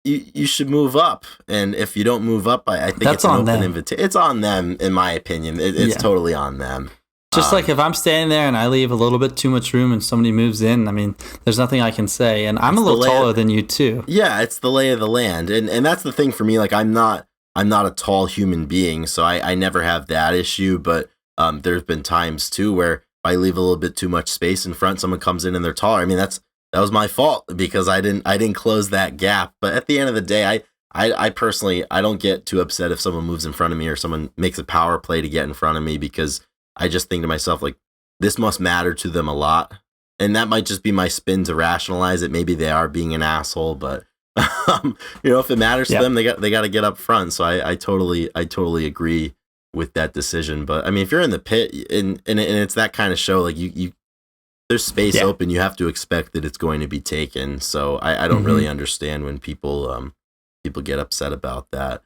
you should move up. And if you don't move up, I think it's an open invitation. It's on them, in my opinion. It's totally on them. Just like if I'm standing there and I leave a little bit too much room and somebody moves in, I mean, there's nothing I can say. And I'm a little taller than you too. Yeah, it's the lay of the land. And that's the thing for me. Like I'm not a tall human being, so I never have that issue. But there's been times too where if I leave a little bit too much space in front, someone comes in and they're taller. I mean, that was my fault because I didn't close that gap. But at the end of the day, I personally, I don't get too upset if someone moves in front of me or someone makes a power play to get in front of me, because I just think to myself, like, this must matter to them a lot. And that might just be my spin to rationalize it. Maybe they are being an asshole, but if it matters to them, they got to get up front. So I totally agree with that decision. But I mean, if you're in the pit and it's that kind of show, like you there's space open, you have to expect that it's going to be taken. So I don't really understand when people get upset about that.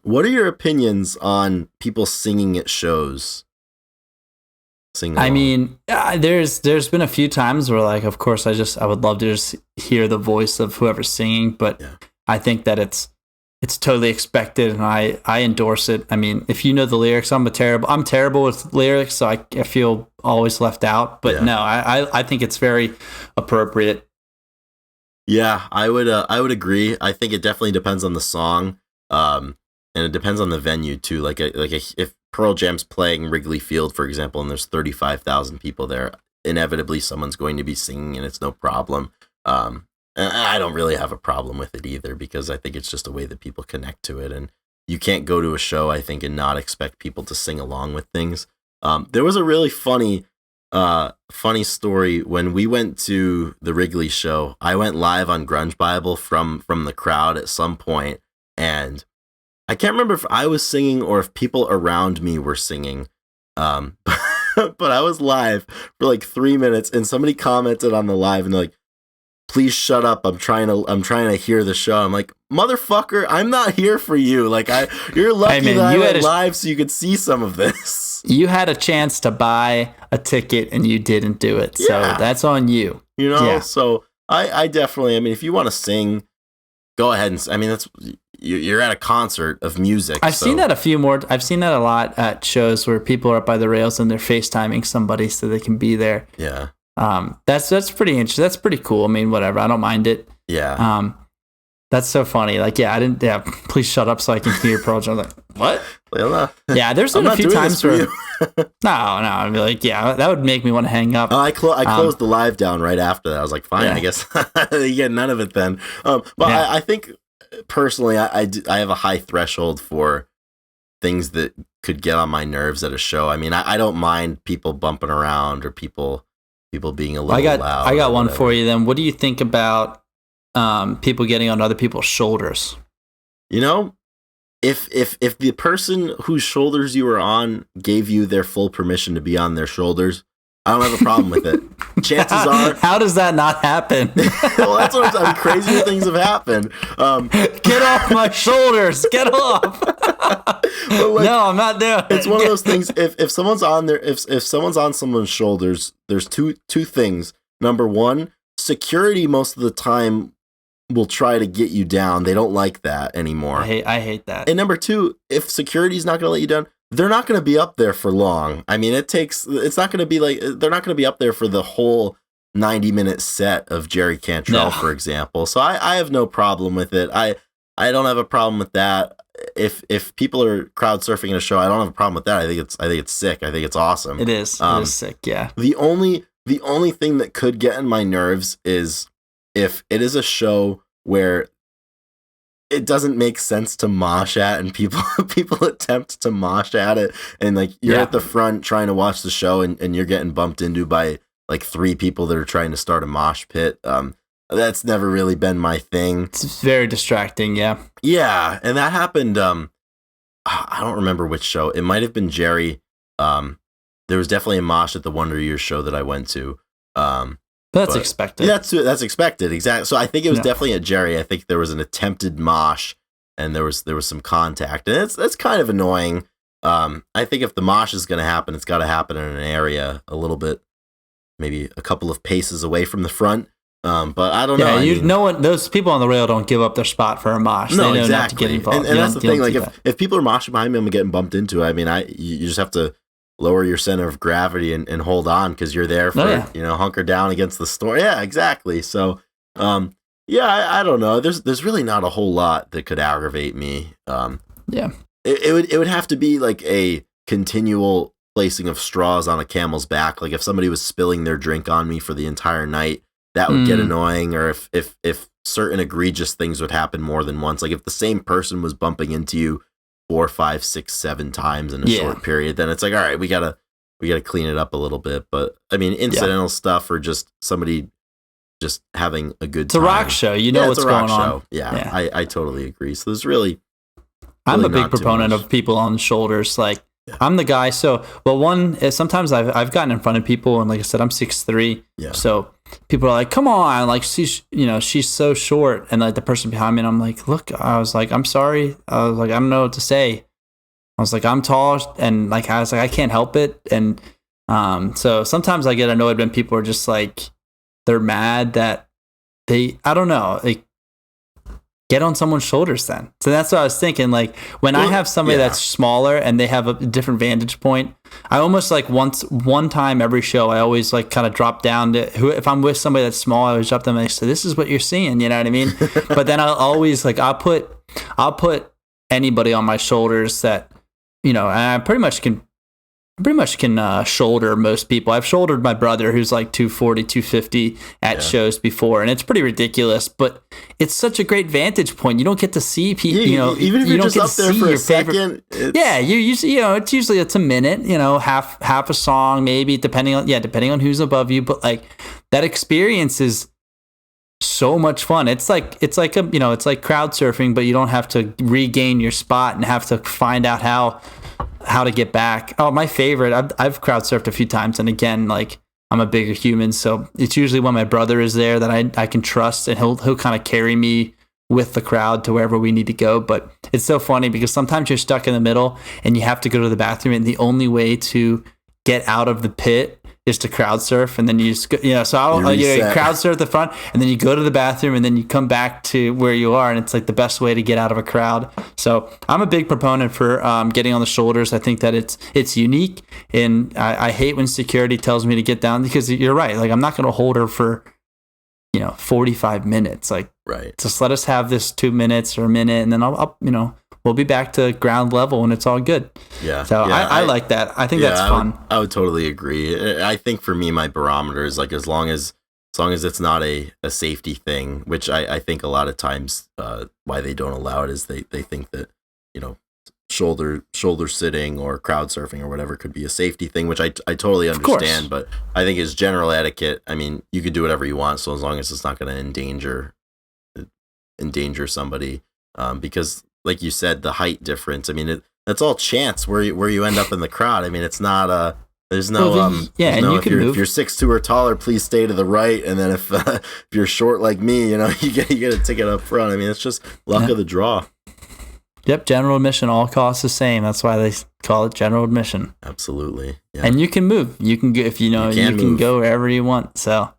What are your opinions on people singing at shows? I mean, there's been a few times where, like, of course, I would love to just hear the voice of whoever's singing, but I think that it's totally expected, and I endorse it. I mean, if you know the lyrics, I'm terrible with lyrics, so I feel always left out. But no, I think it's very appropriate. Yeah, I would agree. I think it definitely depends on the song, and it depends on the venue too. Like if Pearl Jam's playing Wrigley Field, for example, and there's 35,000 people there, inevitably someone's going to be singing, and it's no problem. And I don't really have a problem with it either, because I think it's just a way that people connect to it, and you can't go to a show, I think, and not expect people to sing along with things. There was a really funny Funny story. When we went to the Wrigley show, I went live on Grunge Bible from the crowd at some point, and I can't remember if I was singing or if people around me were singing. But I was live for like 3 minutes, and somebody commented on the live, and they're like, "Please shut up. I'm trying to hear the show." I'm like, "Motherfucker, I'm not here for you. Like, you're lucky that I went live so you could see some of this." You had a chance to buy a ticket and you didn't do it. So that's on you. You know, so I definitely, I mean, if you want to sing, go ahead and, I mean, that's, you're at a concert of music. I've seen that I've seen that a lot at shows where people are up by the rails and they're FaceTiming somebody so they can be there. Yeah. That's pretty interesting. That's pretty cool. I mean, whatever. I don't mind it. Yeah. That's so funny. Like, please shut up so I can hear your project. I'm like, what? Yeah, there's been a few times where no, I'd be like, that would make me want to hang up. I closed the live down right after that. I was like, fine, I guess you get none of it then. But I think personally, I have a high threshold for things that could get on my nerves at a show. I mean, I don't mind people bumping around or people being a little loud. I got one for you then. What do you think about people getting on other people's shoulders? You know, if the person whose shoulders you were on gave you their full permission to be on their shoulders, I don't have a problem with it. Chances are... How does that not happen? Well, that's what I'm saying. Crazier things have happened. Get off my shoulders! Get off! No, I'm not doing it. It's one of those things. If someone's on there, if someone's on someone's shoulders, there's two things. Number one, security most of the time will try to get you down. They don't like that anymore. I hate that. And number two, if security's not going to let you down, they're not going to be up there for long. I mean, it's not going to be like, they're not going to be up there for the whole 90-minute set of Jerry Cantrell, for example. So I have no problem with it. I don't have a problem with that. If people are crowd surfing in a show, I don't have a problem with that. I think it's sick. I think it's awesome. It is. It is sick. Yeah. The only thing that could get in my nerves is if it is a show where it doesn't make sense to mosh at, and people attempt to mosh at it, and like you're at the front trying to watch the show, and you're getting bumped into by like 3 people that are trying to start a mosh pit. That's never really been my thing. It's very distracting. Yeah. And that happened. I don't remember which show. It might have been Jerry. There was definitely a mosh at the Wonder Years show that I went to. That's expected. That's expected. Exactly. So I think it was definitely at Jerry. I think there was an attempted mosh, and there was some contact, and that's kind of annoying. I think if the mosh is going to happen, it's got to happen in an area a little bit, maybe a couple of paces away from the front. But I don't know. Yeah, those people on the rail don't give up their spot for a mosh. No, they know exactly. not to get involved. And that's the thing. Like if people are moshing behind me, I'm getting bumped into. I mean, you just have to lower your center of gravity and hold on, because you're there for hunker down against the storm. Yeah, exactly. So I don't know. There's really not a whole lot that could aggravate me. It would have to be like a continual placing of straws on a camel's back. Like if somebody was spilling their drink on me for the entire night, that would get annoying. Or if certain egregious things would happen more than once, like if the same person was bumping into you 4, 5, 6, 7 times in a short period, then it's like, all right, we gotta clean it up a little bit. But I mean, incidental stuff, or just somebody just having a good time. It's a rock show. You know what's going on. Yeah. I totally agree. So there's really I'm a big proponent of people on shoulders. Like I'm the guy. So, one is sometimes I've gotten in front of people, and like I said, I'm 6'3". Yeah. So people are like, "Come on!" Like she's so short, and like the person behind me, and I'm like, "Look," I was like, "I'm sorry." I was like, "I don't know what to say." I was like, "I'm tall," and like I was like, "I can't help it." And so sometimes I get annoyed when people are just like, they're mad that I don't know, like, get on someone's shoulders then. So that's what I was thinking. Like when I have somebody that's smaller and they have a different vantage point, I almost like one time every show, I always like kind of drop down to if I'm with somebody that's small, I always drop them and I say, "This is what you're seeing." You know what I mean? But then I'll always like, I'll put anybody on my shoulders that, and I pretty much can pretty much can shoulder most people. I've shouldered my brother who's like 240, 250 at shows before, and it's pretty ridiculous, but it's such a great vantage point. You don't get to see people, even if you you're don't just up there for a second. It's usually it's a minute, half a song maybe, depending on who's above you, but like that experience is so much fun. It's like crowd surfing, but you don't have to regain your spot and have to find out how to get back. Oh, my favorite. I've crowd surfed a few times, and again, like I'm a bigger human, so it's usually when my brother is there that I can trust, and he'll kind of carry me with the crowd to wherever we need to go. But it's so funny because sometimes you're stuck in the middle and you have to go to the bathroom, and the only way to get out of the pit is to crowd surf, and then you just so I'll crowd surf at the front, and then you go to the bathroom, and then you come back to where you are, and it's like the best way to get out of a crowd. So I'm a big proponent for getting on the shoulders. I think that it's unique, and I hate when security tells me to get down, because you're right. Like I'm not going to hold her for 45 minutes. Like just let us have this 2 minutes or a minute, and then I'll we'll be back to ground level and it's all good. Yeah. So yeah, I like that. I think that's fun. I would totally agree. I think for me, my barometer is like, as long as it's not a safety thing, which I think a lot of times why they don't allow it is they think that, shoulder sitting or crowd surfing or whatever could be a safety thing, which I totally understand. But I think as general etiquette, I mean, you could do whatever you want, so as long as it's not going to endanger somebody, because like you said, the height difference, I mean, that's all chance where you end up in the crowd. I mean, it's not there's no if you're 6'2" or taller, please stay to the right, and then if you're short like me, you get a ticket up front. I mean, it's just luck of the draw. Yep, general admission, all costs the same. That's why they call it general admission. Absolutely. Yeah. And you can move. You can go if you can go wherever you want. So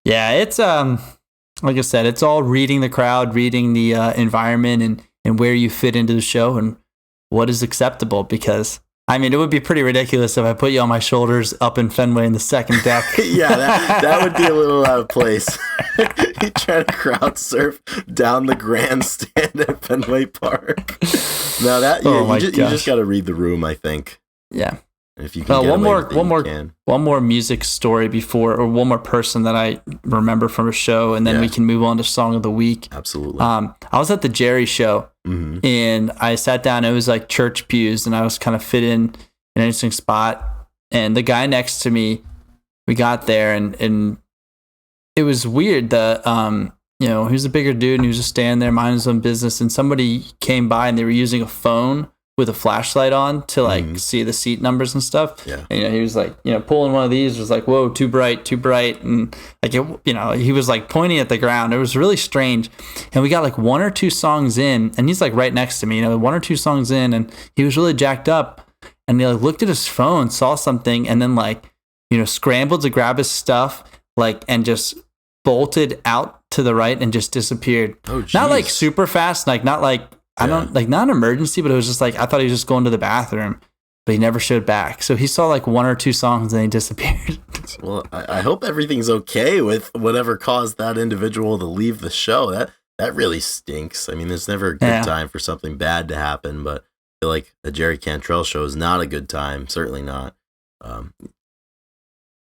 yeah, it's like I said, it's all reading the crowd, reading the environment, and where you fit into the show and what is acceptable. Because I mean, it would be pretty ridiculous if I put you on my shoulders up in Fenway in the second deck. Yeah, that would be a little out of place. You try to crowd surf down the grandstand at Fenway Park. No, you just got to read the room, I think. Yeah. If you can one more music story or one more person that I remember from a show, and then we can move on to Song of the Week. Absolutely. I was at the Jerry show, and I sat down. It was like church pews, and I was kind of fit in an interesting spot. And the guy next to me, we got there, and it was weird. He was a bigger dude, and he was just standing there minding his own business. And somebody came by, and they were using a phone with a flashlight on to see the seat numbers and stuff. Yeah. And, he was like, pulling one of these, was like, whoa, too bright. And like, he was like pointing at the ground. It was really strange. And we got like 1 or 2 songs in, and he's like right next to me, 1 or 2 songs in, and he was really jacked up, and he like looked at his phone, saw something, and then like, scrambled to grab his stuff, like, and just bolted out to the right and just disappeared. Oh, geez. Not like super fast, like not like, not an emergency, but it was just like, I thought he was just going to the bathroom, but he never showed back. So he saw like 1 or 2 songs and he disappeared. Well, I hope everything's okay with whatever caused that individual to leave the show. That really stinks. I mean, there's never a good time for something bad to happen, but I feel like a Jerry Cantrell show is not a good time. Certainly not.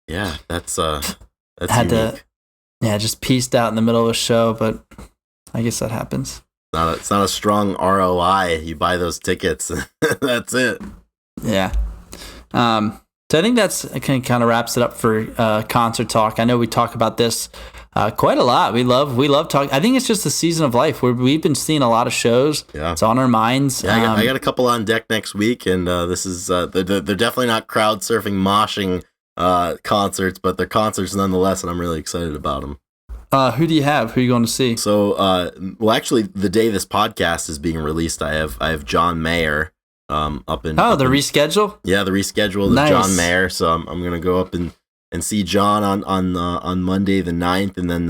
That's unique. Just pieced out in the middle of a show, but I guess that happens. It's not a strong ROI. You buy those tickets, that's it. Yeah. So I think that's kind of wraps it up for concert talk. I know we talk about this quite a lot. We love talking. I think it's just the season of life where we've been seeing a lot of shows. Yeah. It's on our minds. Yeah, I got a couple on deck next week, and this is they're definitely not crowd surfing, moshing concerts, but they're concerts nonetheless, and I'm really excited about them. Who do you have? Who are you going to see? So, actually, the day this podcast is being released, I have John Mayer up in... Oh, the reschedule? Yeah, the reschedule of John Mayer. So I'm going to go up and see John on Monday the 9th, and then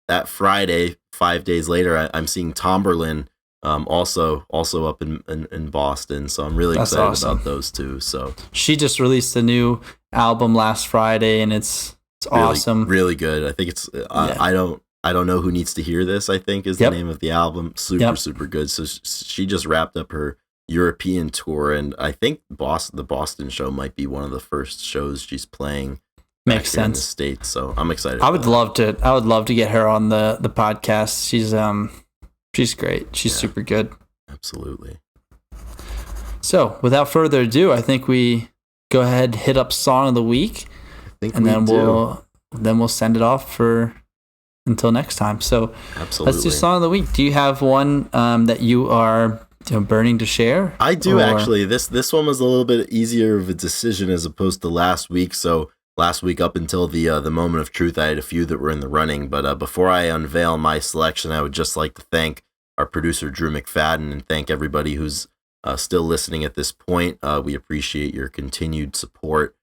that Friday, 5 days later, I'm seeing Tomberlin also up in Boston. So I'm really excited about those two. So she just released a new album last Friday, and it's awesome. Really good. I think it's I don't know who needs to hear this, I think is the name of the album. Super good. So she just wrapped up her European tour, and I think the Boston show might be one of the first shows she's playing. Makes sense. In the sense. States, so I'm excited. I would love to get her on the podcast. She's great. She's super good. Absolutely. So without further ado, I think we go ahead, hit up song of the week, and then we'll send it off for until next time. So absolutely, let's do song of the week. Do you have one that you are burning to share? I do actually. This one was a little bit easier of a decision as opposed to last week. So last week, up until the moment of truth, I had a few that were in the running. But before I unveil my selection, I would just like to thank our producer Drew McFadden and thank everybody who's still listening at this point. We appreciate your continued support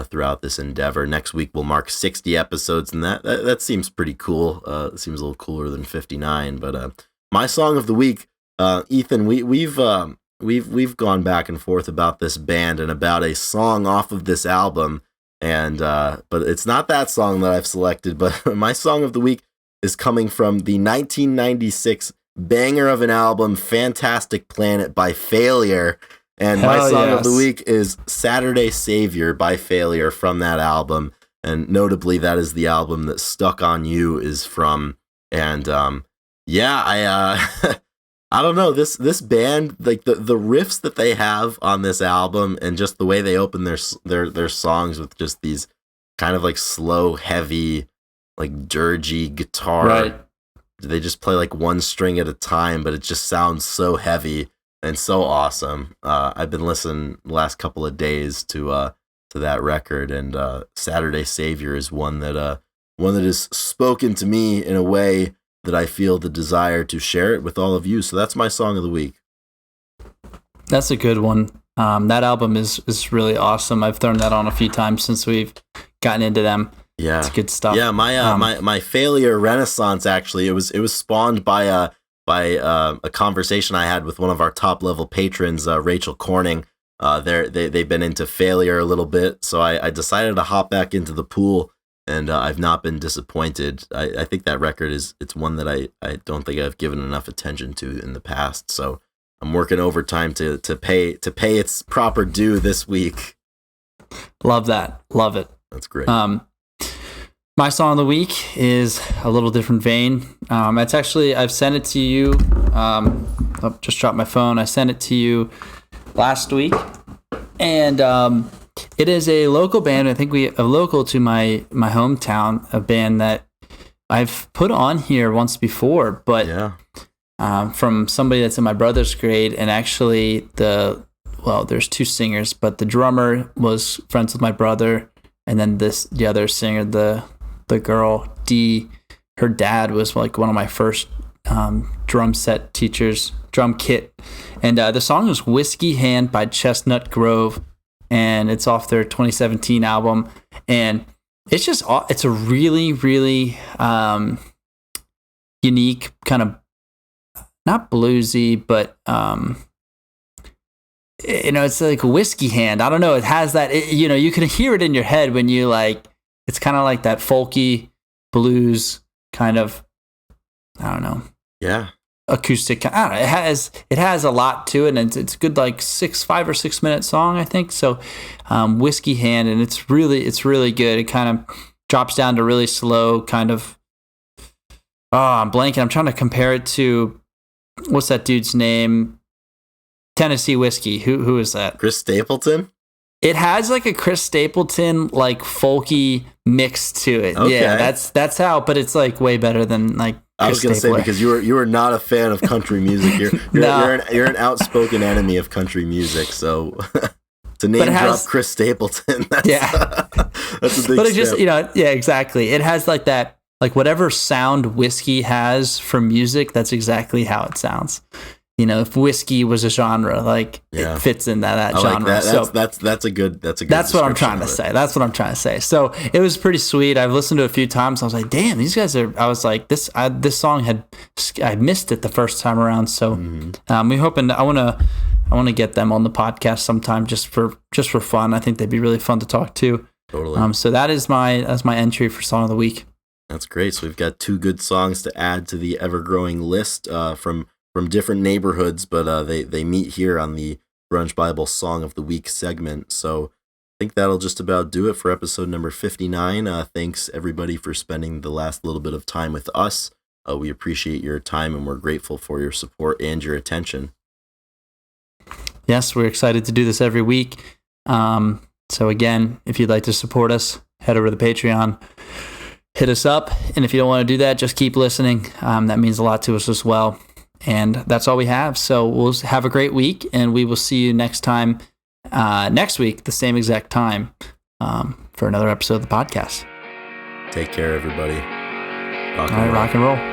throughout this endeavor. Next week will mark 60 episodes, and that seems pretty cool. It seems a little cooler than 59. But my song of the week, Ethan, we've gone back and forth about this band and about a song off of this album, and but it's not that song that I've selected. But my song of the week is coming from the 1996 banger of an album, Fantastic Planet by Failure. And my song of the week is Saturday Savior by Failure from that album. And notably, that is the album that Stuck on You is from. And I don't know, this band, like the riffs that they have on this album and just the way they open their songs with just these kind of like slow, heavy, like dirgy guitar. Right. They just play like one string at a time, but it just sounds so heavy and so awesome. I've been listening the last couple of days to that record, and Saturday Savior is one that has spoken to me in a way that I feel the desire to share it with all of you. So that's my song of the week. That's a good one. That album is really awesome. I've thrown that on a few times since we've gotten into them. Yeah, it's good stuff. Yeah, my Failure renaissance, actually, it was spawned by a conversation I had with one of our top level patrons, Rachel Corning. They've been into Failure a little bit, so I decided to hop back into the pool, and I've not been disappointed. I think that record it's one that I don't think I've given enough attention to in the past, so I'm working overtime to pay its proper due this week. Love that. Love it. That's great. My song of the week is a little different vein. It's actually, I've sent it to you. Just dropped my phone. I sent it to you last week. And it is a local band. I think local to my hometown, a band that I've put on here once before, but from somebody that's in my brother's grade. And actually there's two singers, but the drummer was friends with my brother. And then the other singer, the girl, Dee, her dad was like one of my first drum set teachers, drum kit. And the song is Whiskey Hand by Chestnut Grove. And it's off their 2017 album. And it's a really, really unique kind of, not bluesy, but it's like a whiskey hand. I don't know. It has that, you can hear it in your head when you it's kind of like that folky blues kind of, I don't know. Yeah. Acoustic. I don't know. It has a lot to it, and it's good, like 5 or 6 minute song, I think. So, Whiskey Hand, and it's really good. It kind of drops down to really slow kind of, I'm blanking. I'm trying to compare it to, what's that dude's name? Tennessee Whiskey. Who is that? Chris Stapleton? It has like a Chris Stapleton like folky mix to it. Okay. Yeah, that's how, but it's like way better than like Chris I was going to say, because you were not a fan of country music. You're an outspoken enemy of country music, so to name drop Chris Stapleton, that's a big But it step. just, exactly. It has like that, like whatever sound whiskey has for music, that's exactly how it sounds. If whiskey was a genre, it fits in that genre. Like that. So that's a good. That's what I'm trying to say. That's what I'm trying to say. So it was pretty sweet. I've listened to it a few times. I was like, damn, these guys are. I was like, this song I missed it the first time around. So we're hoping. I want to get them on the podcast sometime just for fun. I think they'd be really fun to talk to. Totally. So that's my entry for song of the week. That's great. So we've got two good songs to add to the ever growing list from from different neighborhoods, but they meet here on the Brunch Bible Song of the Week segment. So I think that'll just about do it for episode number 59. Thanks everybody for spending the last little bit of time with us. We appreciate your time and we're grateful for your support and your attention. Yes, we're excited to do this every week. So again, if you'd like to support us, head over to the Patreon, hit us up. And if you don't want to do that, just keep listening. That means a lot to us as well. And that's all we have. So we'll have a great week, and we will see you next time, next week, the same exact time, for another episode of the podcast. Take care, everybody. All right, rock and roll.